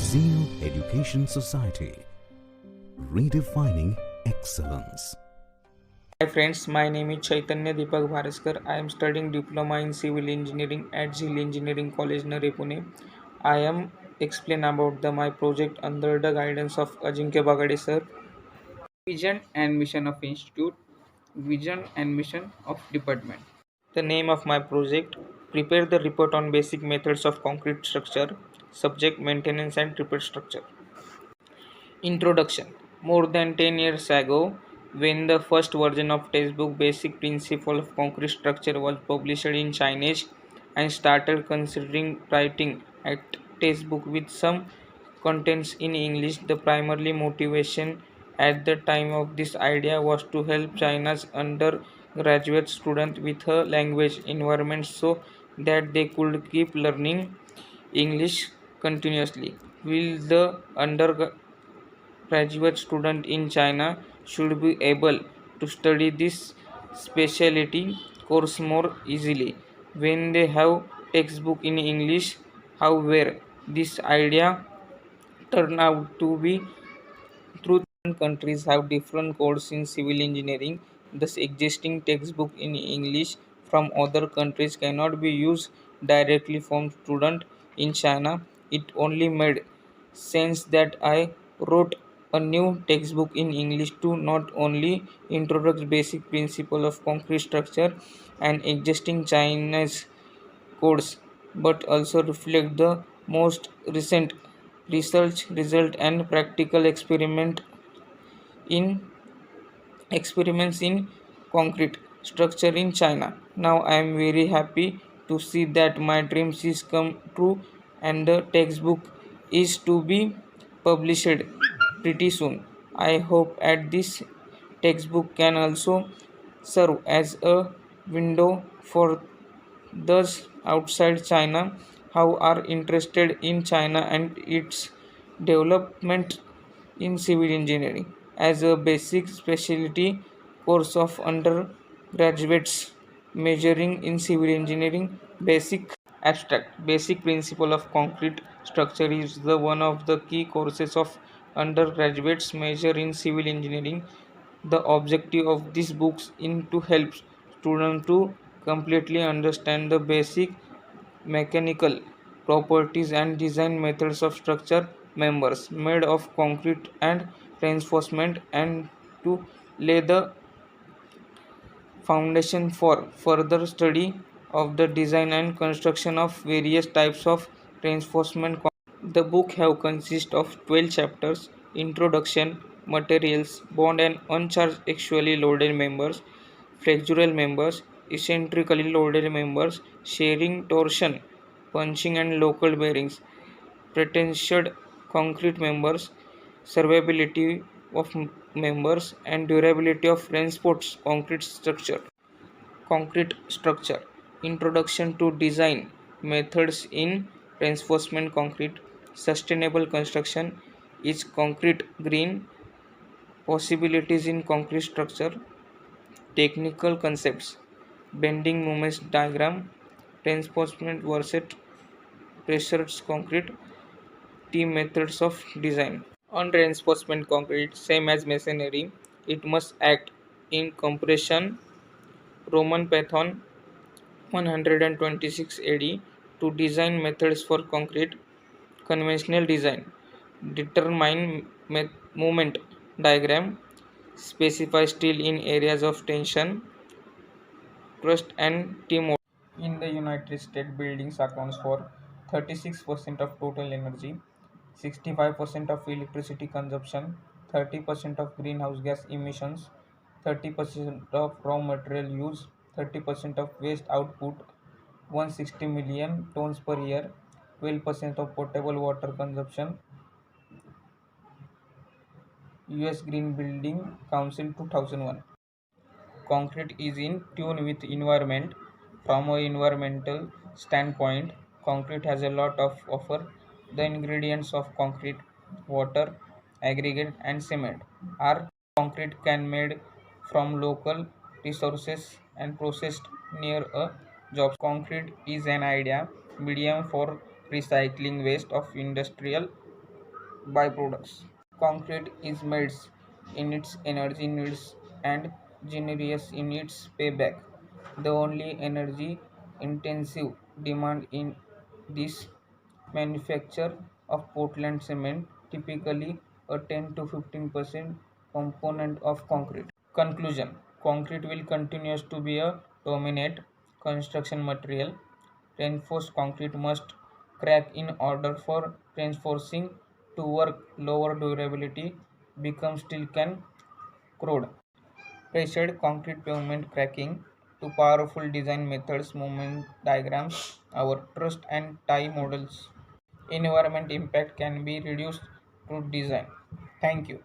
Zeal Education Society, redefining excellence. Hi friends, my name is Chaitanya Deepak Bharaskar. I am studying Diploma in Civil Engineering at Zeal Engineering College, Nare, Pune. I am explain about my project under the guidance of Ajinkya Bagade sir. Vision and mission of institute, vision and mission of department. The name of my project: prepare the report on basic methods of concrete structure, subject maintenance and repair structure. Introduction. More than 10 years ago, when the first version of textbook Basic Principle of Concrete Structure was published in Chinese, I started considering writing a textbook with some contents in English. The primary motivation at the time of this idea was to help China's undergraduate students with a language environment so that they could keep learning English continuously. Will the undergraduate student in China should be able to study this specialty course more easily when they have textbook in English. However, this idea turned out to be true. Different countries have different codes in civil engineering, thus existing textbook in English from other countries cannot be used directly from student in China. It only made sense that I wrote a new textbook in English to not only introduce basic principle of concrete structure and existing Chinese codes but also reflect the most recent research result and practical in experiments in concrete structure in China. Now I am very happy to see that my dreams is come true and the textbook is to be published pretty soon. I hope at this textbook can also serve as a window for those outside China who are interested in China and its development in civil engineering as a basic specialty course of undergraduates majoring in civil engineering. Basic abstract basic principle of concrete structure is the one of the key courses of undergraduates major in civil engineering. The objective of these books is to help students to completely understand the basic mechanical properties and design methods of structure members made of concrete and reinforcement, and to lay the foundation for further study of the design and construction of various types of reinforcement. The book have consist of 12 chapters: introduction, materials, bond and uncharged axially loaded members, flexural members, eccentrically loaded members, shearing, torsion, punching and local bearings, pretensed concrete members, survivability of members, and durability of reinforced concrete structure. Concrete structure. Introduction to design methods in reinforcement concrete. Sustainable construction is concrete green possibilities in concrete structure. Technical concepts: bending moments diagram, reinforcement versus pressured concrete, team methods of design. On reinforcement concrete, same as masonry, it must act in compression. Roman Python 126 AD to design methods for concrete. Conventional design: determine movement diagram, specify steel in areas of tension, trust and T-mode. In the United States, buildings accounts for 36% of total energy, 65% of electricity consumption, 30% of greenhouse gas emissions, 30% of raw material use, 30% of waste output, 160 million tons per year, 12% of potable water consumption. US Green Building Council 2001. Concrete is in tune with environment. From an environmental standpoint, concrete has a lot of offer. The ingredients of concrete, water, aggregate and cement, are concrete can made from local resources and processed near a job. Concrete is an idea medium for recycling waste of industrial byproducts. Concrete is made in its energy needs and generous in its payback. The only energy intensive demand in this manufacture of Portland cement, typically a 10 to 15% component of concrete. Conclusion: concrete will continue to be a dominant construction material. Reinforced concrete must crack in order for reinforcing to work. Lower durability become steel can corrode. Pressured concrete pavement cracking to powerful design methods, movement diagrams, our trust and tie models. Environment impact can be reduced through design. Thank you.